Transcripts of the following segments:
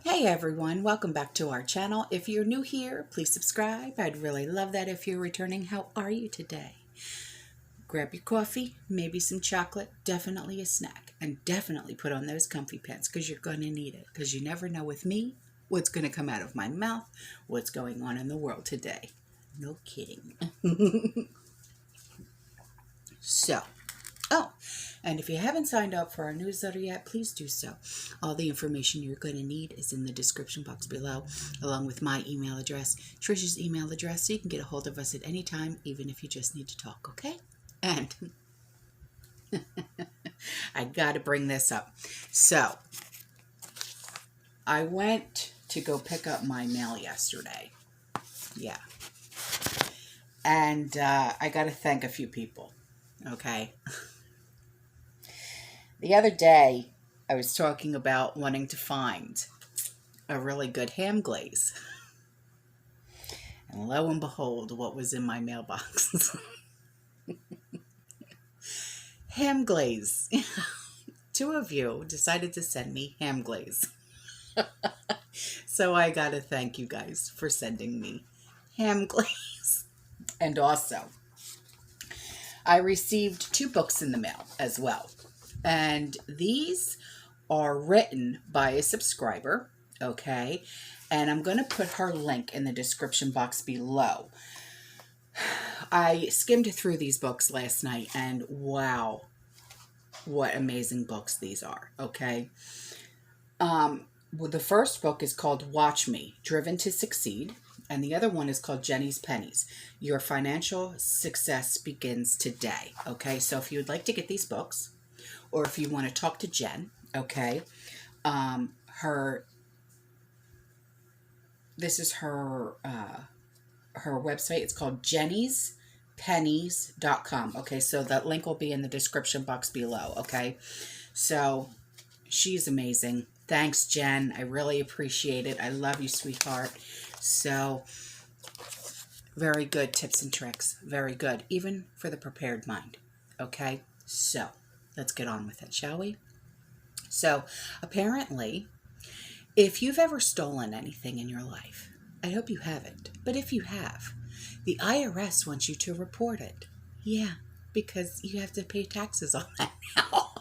Hey everyone, welcome back to our channel. If you're new here, please subscribe. I'd really love that if you're returning. How are you today? Grab your coffee, maybe some chocolate, definitely a snack, and definitely put on those comfy pants because you're going to need it, because you never know with me what's going to come out of my mouth, what's going on in the world today. No kidding. So, and if you haven't signed up for our newsletter yet, please do so. All the information you're going to need is in the description box below, along with my email address, Trish's email address, so you can get a hold of us at any time, even if you just need to talk, okay? And I got to bring this up. So, I went to go pick up my mail yesterday. Yeah. And I got to thank a few people, okay? The other day, I was talking about wanting to find a really good ham glaze. And lo and behold, what was in my mailbox? Ham glaze. 2 of you decided to send me ham glaze. So I gotta thank you guys for sending me ham glaze. And also, I received 2 books in the mail as well. And these are written by a subscriber, okay? And I'm going to put her link in the description box below. I skimmed through these books last night, and wow, what amazing books these are, okay? Well, the first book is called Watch Me, Driven to Succeed. And the other one is called Jenny's Pennies. Your financial success begins today, okay? So if you would like to get these books, or if you want to talk to Jen, okay, this is her website. It's called jennyspennies.com. Okay, so that link will be in the description box below, okay? So she's amazing. Thanks, Jen. I really appreciate it. I love you, sweetheart. So very good tips and tricks. Very good, even for the prepared mind, okay? So let's get on with it, shall we? So, apparently, if you've ever stolen anything in your life, I hope you haven't, but if you have, the IRS wants you to report it. Yeah, because you have to pay taxes on that now.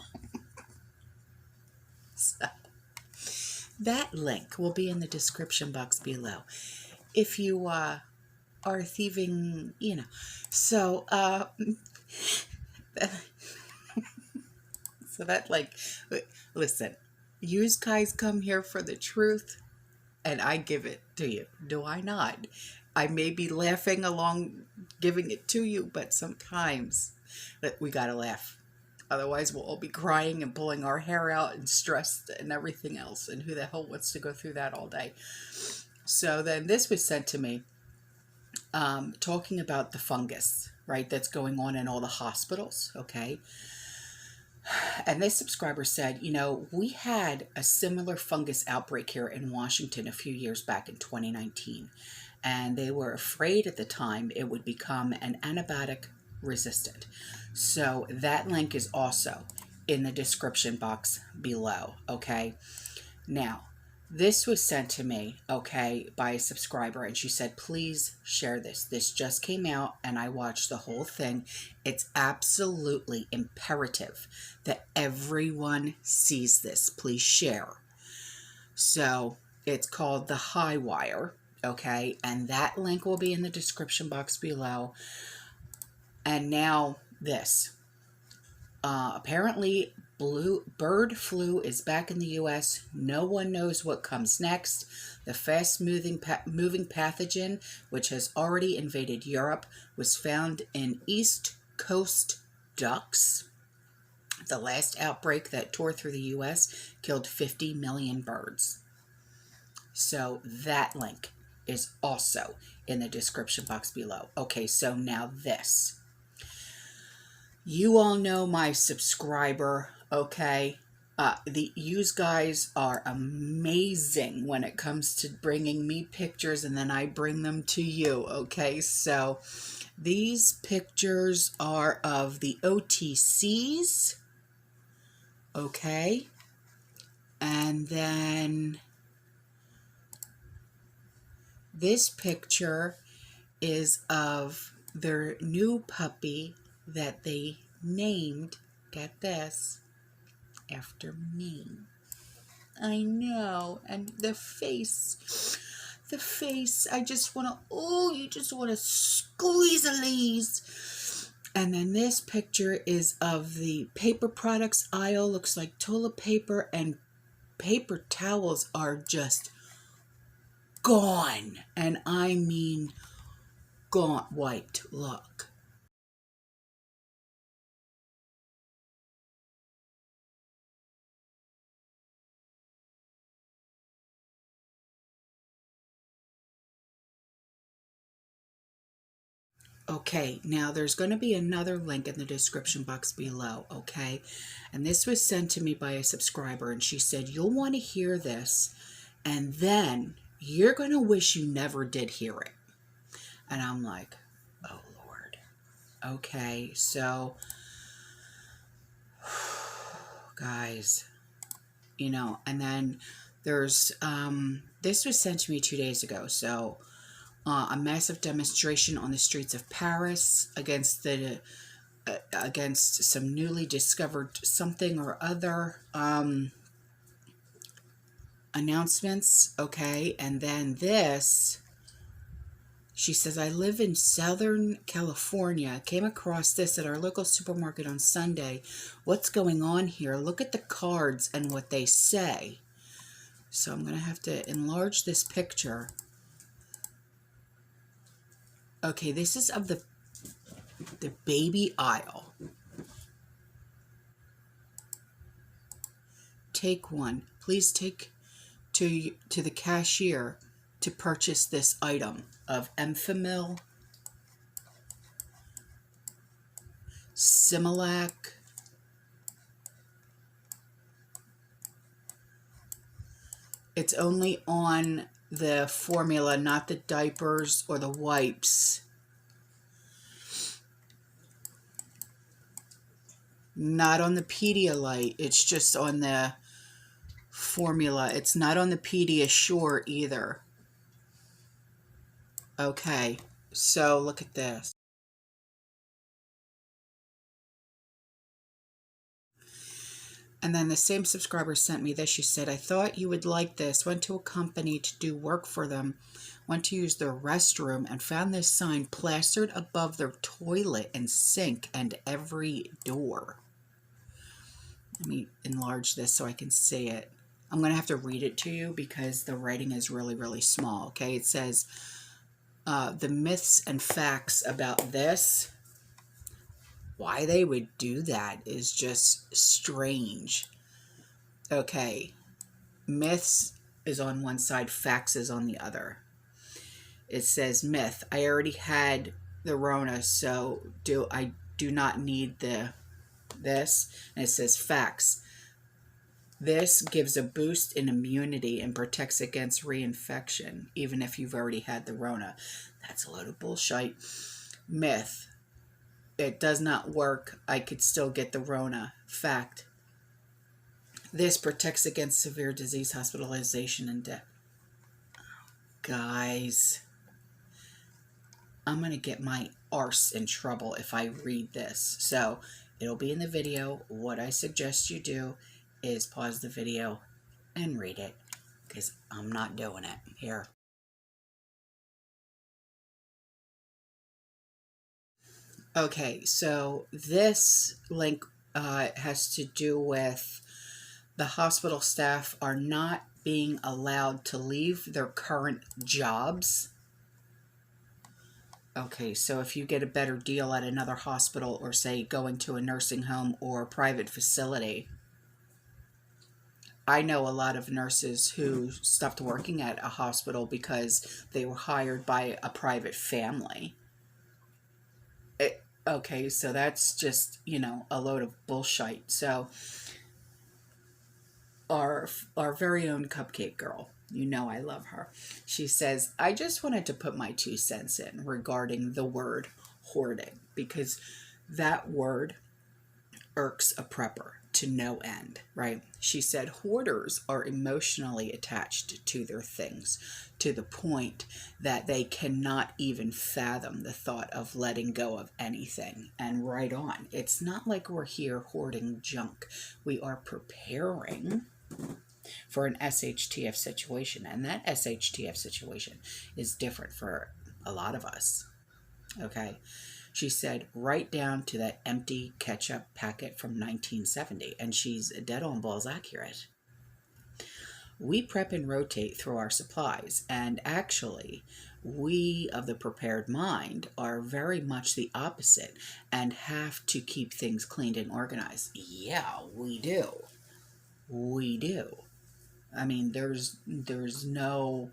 So, that link will be in the description box below. If you are thieving, you know. So, so that, like, listen, you guys come here for the truth, and I give it to you. Do I not? I may be laughing along giving it to you, but sometimes we gotta laugh. Otherwise, we'll all be crying and pulling our hair out and stressed and everything else. And who the hell wants to go through that all day? So then this was sent to me, talking about the fungus, right, that's going on in all the hospitals, okay? And this subscriber said, you know, we had a similar fungus outbreak here in Washington a few years back in 2019. And they were afraid at the time it would become an antibiotic resistant. So that link is also in the description box below, okay? Now, this was sent to me, okay, by a subscriber, and she said, please share this. This just came out, and I watched the whole thing. It's absolutely imperative that everyone sees this. Please share. So, it's called The High Wire, okay, and that link will be in the description box below. And now this. Apparently, bird flu is back in the U.S. No one knows what comes next. The fast-moving pathogen, which has already invaded Europe, was found in East Coast ducks. The last outbreak that tore through the U.S. killed 50 million birds. So that link is also in the description box below. Okay, so now this. You all know my subscriber, okay? You guys are amazing when it comes to bringing me pictures, and then I bring them to you, okay? So these pictures are of the OTCs, okay? And then This picture is of their new puppy that they named, get this, after me. I know. And the face, I just want to, oh, you just want to squeeze a lees. And then this picture is of the paper products aisle. Looks like toilet paper and paper towels are just gone. And I mean gone, wiped. Look. Okay, now there's going to be another link in the description box below, okay? And this was sent to me by a subscriber, and she said, you'll want to hear this, and then you're going to wish you never did hear it. And I'm like, oh, Lord. Okay, so, guys, you know, and then there's, this was sent to me 2 days ago, so a massive demonstration on the streets of Paris against some newly discovered something or other announcements. Okay, and then this, she says, I live in Southern California. Came across this at our local supermarket on Sunday. What's going on here? Look at the cards and what they say. So I'm going to have to enlarge this picture. Okay, this is of the baby aisle. Take one. Please take to the cashier to purchase this item of Enfamil, Similac, it's only on the formula, not the diapers or the wipes. Not on the Pedialyte, it's just on the formula. It's not on the Pediasure either. Okay, so look at this. And then the same subscriber sent me this. She said, I thought you would like this. Went to a company to do work for them. Went to use their restroom and found this sign plastered above their toilet and sink and every door. Let me enlarge this so I can see it. I'm going to have to read it to you because the writing is really, really small. Okay, it says, the myths and facts about this. Why they would do that is just strange. Okay, myths is on one side, facts is on the other. It says myth, I already had the Rona, so I do not need this. And it says facts. This gives a boost in immunity and protects against reinfection, even if you've already had the Rona. That's a load of bullshit. Myth, it does not work. I could still get the Rona. Fact, this protects against severe disease, hospitalization, and death. Guys, I'm going to get my arse in trouble if I read this. So it'll be in the video. What I suggest you do is pause the video and read it, because I'm not doing it here. Okay, so this link has to do with the hospital staff are not being allowed to leave their current jobs. Okay, so if you get a better deal at another hospital, or say going to a nursing home or a private facility. I know a lot of nurses who stopped working at a hospital because they were hired by a private family. Okay, so that's just, you know, a load of bullshit. So our very own Cupcake Girl, you know I love her. She says, I just wanted to put my 2 cents in regarding the word hoarding, because that word irks a prepper. to no end, right? She said hoarders are emotionally attached to their things to the point that they cannot even fathom the thought of letting go of anything. And right on. It's not like we're here hoarding junk. We are preparing for an SHTF situation. And that SHTF situation is different for a lot of us. Okay. She said, right down to that empty ketchup packet from 1970. And she's dead on balls accurate. We prep and rotate through our supplies. And actually, we of the prepared mind are very much the opposite and have to keep things cleaned and organized. Yeah, we do. We do. I mean, there's no...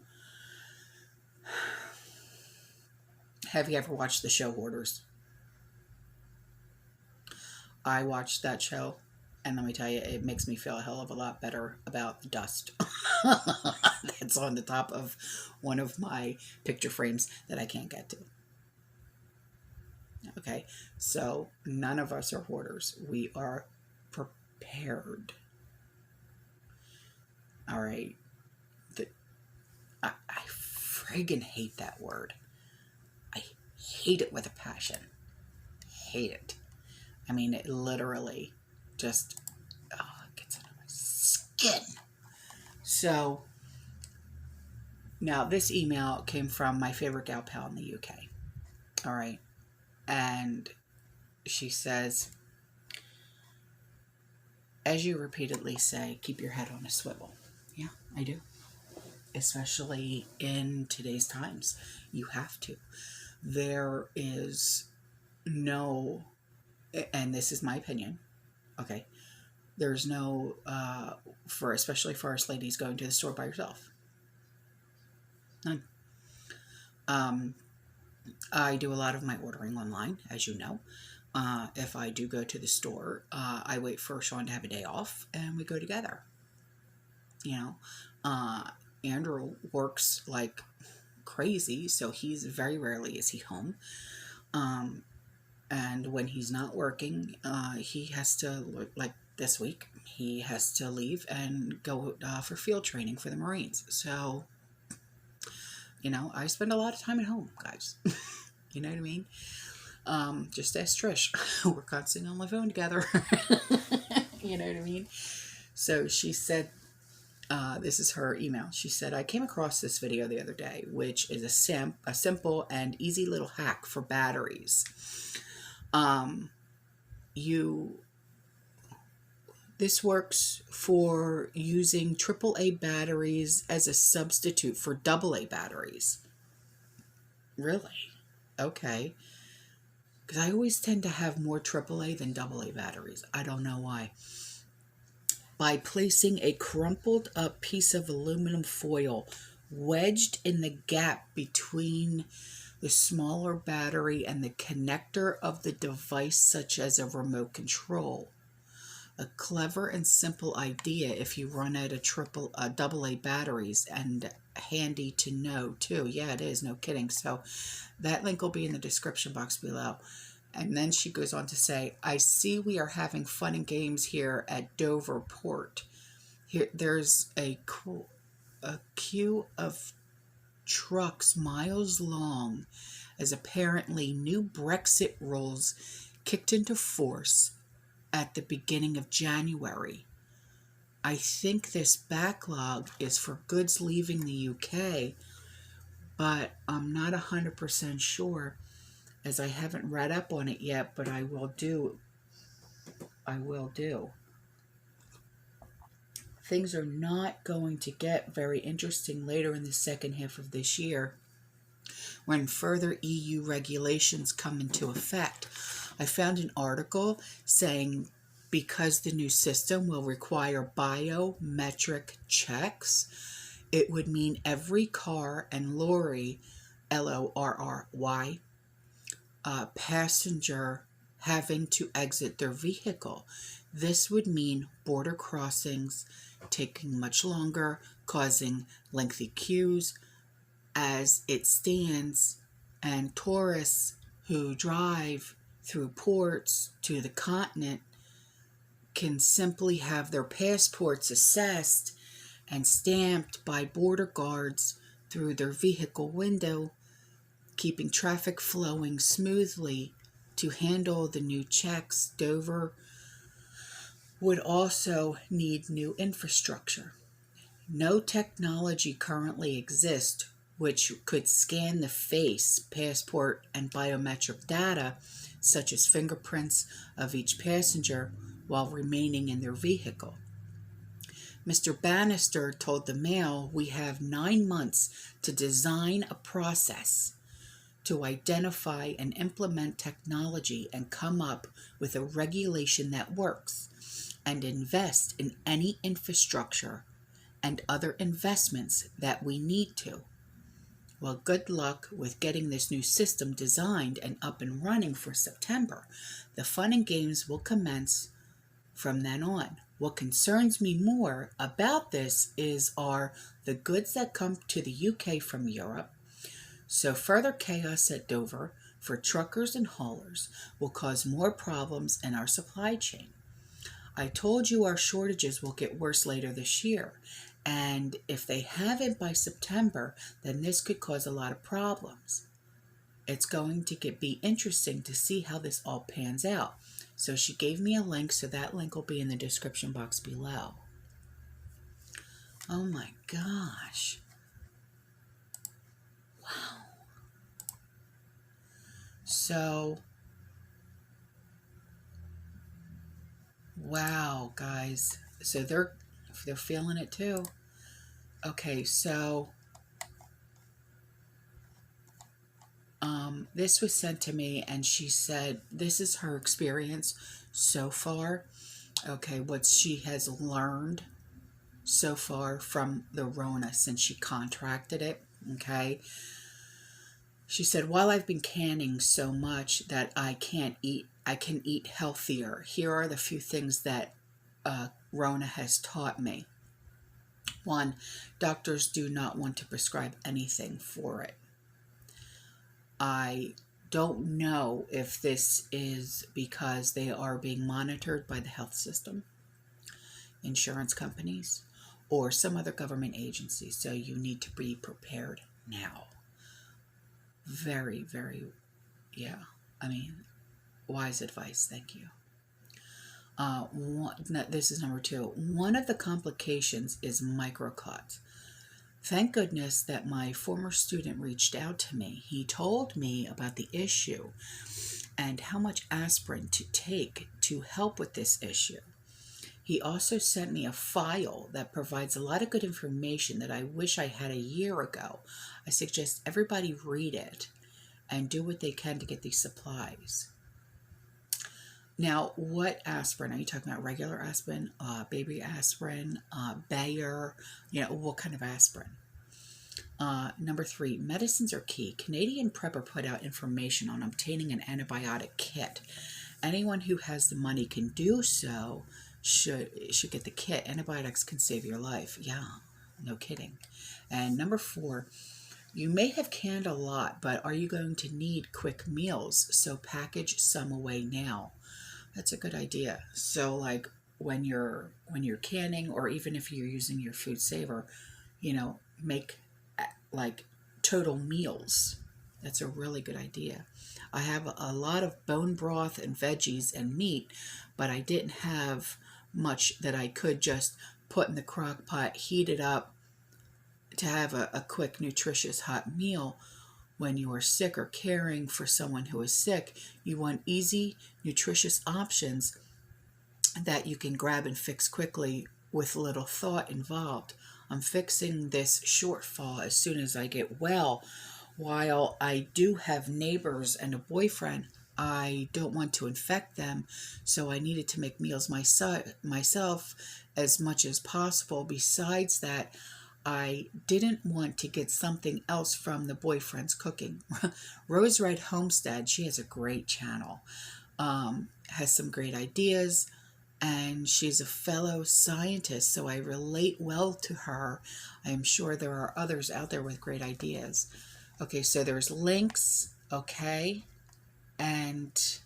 Have you ever watched the show Hoarders? I watched that show, and let me tell you, it makes me feel a hell of a lot better about the dust that's on the top of one of my picture frames that I can't get to. Okay, so none of us are hoarders. We are prepared. All right. I friggin' hate that word. I hate it with a passion. Hate it. I mean, it literally just gets under my skin. So, now this email came from my favorite gal pal in the UK. All right. And she says, as you repeatedly say, keep your head on a swivel. Yeah, I do. Especially in today's times. You have to. There is no... and this is my opinion, okay, there's no, especially for us ladies going to the store by yourself. None. I do a lot of my ordering online, as you know. If I do go to the store, I wait for Sean to have a day off, and we go together. You know, Andrew works like crazy, so he's very rarely is he home. And when he's not working, he has to, like this week, he has to leave and go for field training for the Marines. So, you know, I spend a lot of time at home, guys. You know what I mean? Just ask Trish. We're constantly on the phone together. You know what I mean? So she said, this is her email. She said, I came across this video the other day, which is a simple and easy little hack for batteries. This works for using AAA batteries as a substitute for AA batteries. Really? Okay. Because I always tend to have more AAA than AA batteries. I don't know why. By placing a crumpled up piece of aluminum foil wedged in the gap between the smaller battery and the connector of the device, such as a remote control. A clever and simple idea if you run out of AA batteries, and handy to know too. Yeah, it is, no kidding. So that link will be in the description box below. And then she goes on to say, I see we are having fun and games here at Dover Port. Here, there's a queue of trucks miles long as apparently new Brexit rules kicked into force at the beginning of January. I think this backlog is for goods leaving the UK, but I'm not 100% sure, as I haven't read up on it yet, but I will do. Things are not going to get very interesting later in the second half of this year when further EU regulations come into effect. I found an article saying because the new system will require biometric checks, it would mean every car and lorry, LORRY, passenger having to exit their vehicle. This would mean border crossings taking much longer, causing lengthy queues as it stands, and tourists who drive through ports to the continent can simply have their passports assessed and stamped by border guards through their vehicle window, keeping traffic flowing smoothly. To handle the new checks, Dover would also need new infrastructure. No technology currently exists which could scan the face, passport, and biometric data, such as fingerprints of each passenger, while remaining in their vehicle. Mr. Bannister told the Mail, "We have 9 months to design a process to identify and implement technology and come up with a regulation that works, and invest in any infrastructure and other investments that we need to." Well, good luck with getting this new system designed and up and running for September. The fun and games will commence from then on. What concerns me more about this are the goods that come to the UK from Europe. So further chaos at Dover for truckers and haulers will cause more problems in our supply chain. I told you our shortages will get worse later this year, and if they haven't by September, then this could cause a lot of problems. It's going to be interesting to see how this all pans out. So she gave me a link, so that link will be in the description box below. Oh my gosh. Wow. So, wow, guys. So they're feeling it too. Okay, so this was sent to me, and she said this is her experience so far. Okay, what she has learned so far from the Rona since she contracted it. Okay, she said, "While I've been canning so much that I can eat healthier. Here are the few things that Rona has taught me. 1, doctors do not want to prescribe anything for it. I don't know if this is because they are being monitored by the health system, insurance companies, or some other government agency. So you need to be prepared now." Very, very, yeah. I mean, wise advice. Thank you. This is number 2. One of the complications is microcuts. Thank goodness that my former student reached out to me. He told me about the issue and how much aspirin to take to help with this issue. He also sent me a file that provides a lot of good information that I wish I had a year ago. I suggest everybody read it and do what they can to get these supplies. Now, what aspirin? Are you talking about regular aspirin, baby aspirin, Bayer? What kind of aspirin? Number 3, medicines are key. Canadian Prepper put out information on obtaining an antibiotic kit. Anyone who has the money can do so, should get the kit. Antibiotics can save your life. Yeah, no kidding. And number 4, you may have canned a lot, but are you going to need quick meals? So package some away now. That's a good idea. So like when you're canning, or even if you're using your food saver, make like total meals. That's a really good idea. I have a lot of bone broth and veggies and meat, but I didn't have much that I could just put in the crock pot, heat it up to have a quick, nutritious, hot meal. When you are sick or caring for someone who is sick, you want easy, nutritious options that you can grab and fix quickly with little thought involved. I'm fixing this shortfall as soon as I get well. While I do have neighbors and a boyfriend, I don't want to infect them, so I needed to make meals myself as much as possible. Besides that, I didn't want to get something else from the boyfriend's cooking. Rose Red Homestead, she has a great channel, has some great ideas, and she's a fellow scientist, so I relate well to her. I am sure there are others out there with great ideas. Okay, so there's links, okay, and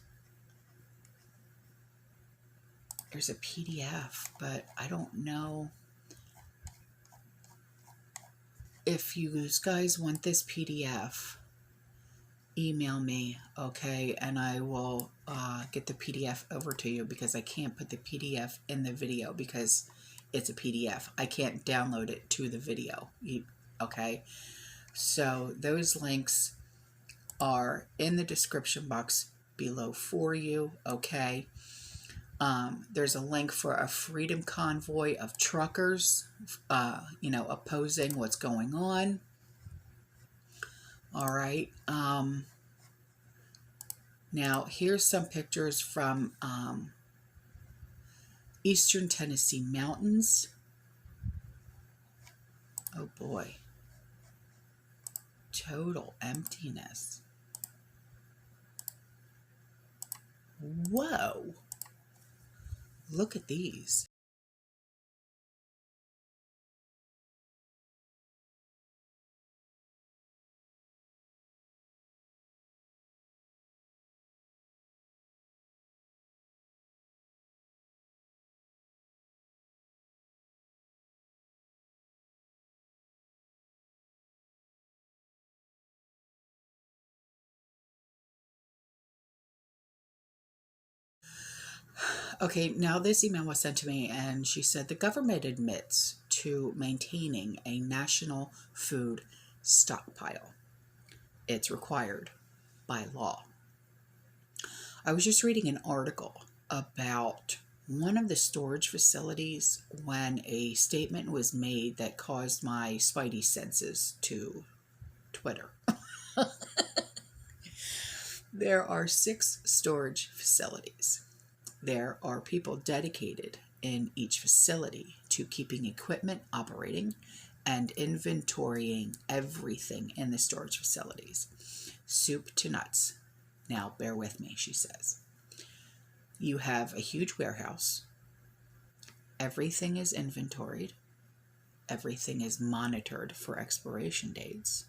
There's a PDF, but I don't know if you guys want this PDF. Email me, okay, and I will get the PDF over to you, because I can't put the PDF in the video because it's a PDF. I can't download it to the video, okay? So those links are in the description box below for you, okay? There's a link for a freedom convoy of truckers, opposing what's going on. All right. Now, here's some pictures from Eastern Tennessee mountains. Oh boy. Total emptiness. Whoa. Look at these. Okay, now this email was sent to me, and she said the government admits to maintaining a national food stockpile. It's required by law. I was just reading an article about one of the storage facilities when a statement was made that caused my spidey senses to twitter. There are 6 storage facilities. There are people dedicated in each facility to keeping equipment operating and inventorying everything in the storage facilities, soup to nuts. Now, bear with me, she says. You have a huge warehouse. Everything is inventoried. Everything is monitored for expiration dates.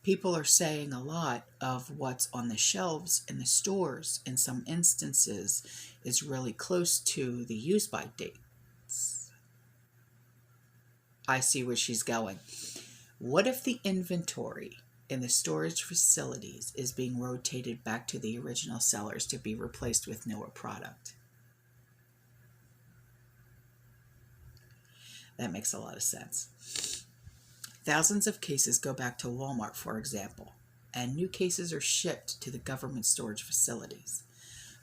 People are saying a lot of what's on the shelves in the stores, in some instances, is really close to the use-by dates. I see where she's going. What if the inventory in the storage facilities is being rotated back to the original sellers to be replaced with newer product? That makes a lot of sense. Thousands of cases go back to Walmart, for example, and new cases are shipped to the government storage facilities.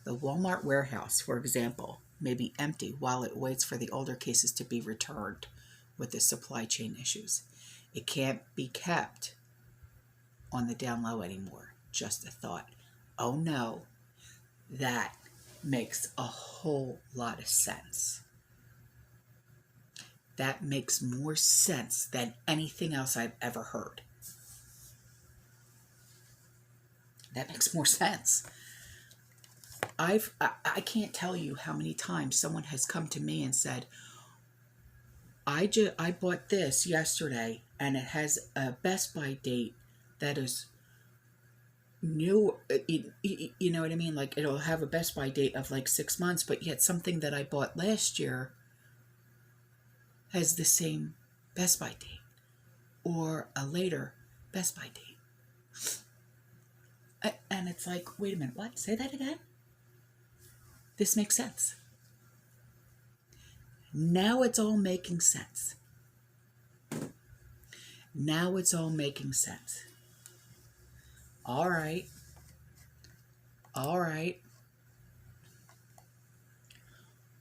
The Walmart warehouse, for example, may be empty while it waits for the older cases to be returned with the supply chain issues. It can't be kept on the down low anymore. Just a thought. Oh no, that makes a whole lot of sense. That makes more sense than anything else I've ever heard. That makes more sense. I can't tell you how many times someone has come to me and said, I bought this yesterday and it has a Best Buy date that is new. You know what I mean? Like, it'll have a Best Buy date of like 6 months, but yet something that I bought last year has the same Best Buy date or a later Best Buy date. And it's like, wait a minute, what? Say that again? This makes sense. Now it's all making sense. Now it's all making sense. All right. All right.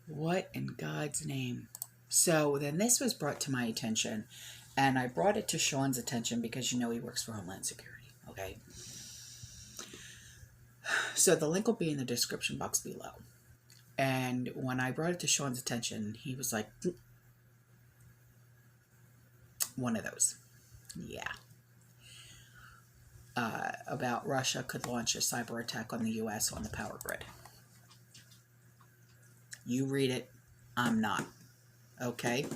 What in God's name? So then this was brought to my attention, and I brought it to Sean's attention because he works for Homeland Security, okay? So the link will be in the description box below. And when I brought it to Sean's attention, he was like, one of those. Yeah. About Russia could launch a cyber attack on the U.S. on the power grid. You read it. I'm not. Okay?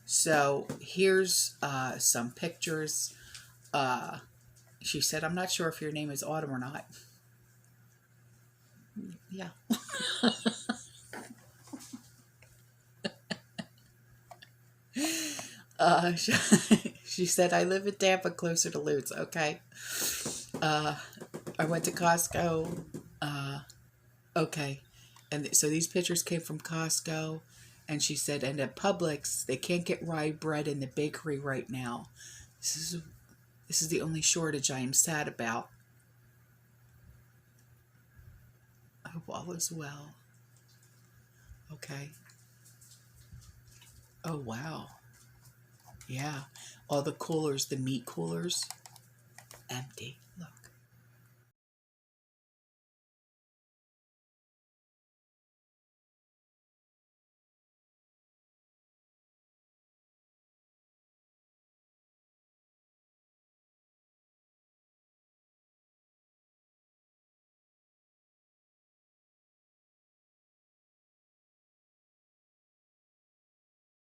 So here's some pictures. She said, I'm not sure if your name is Autumn or not. Yeah. She said, I live in Tampa, closer to Lutz. Okay. I went to Costco. Okay. And so these pictures came from Costco. And she said, and at Publix, they can't get rye bread in the bakery right now. This is this is the only shortage I am sad about. I hope all is well. Okay. Oh, wow. Yeah. All the coolers, the meat coolers, empty.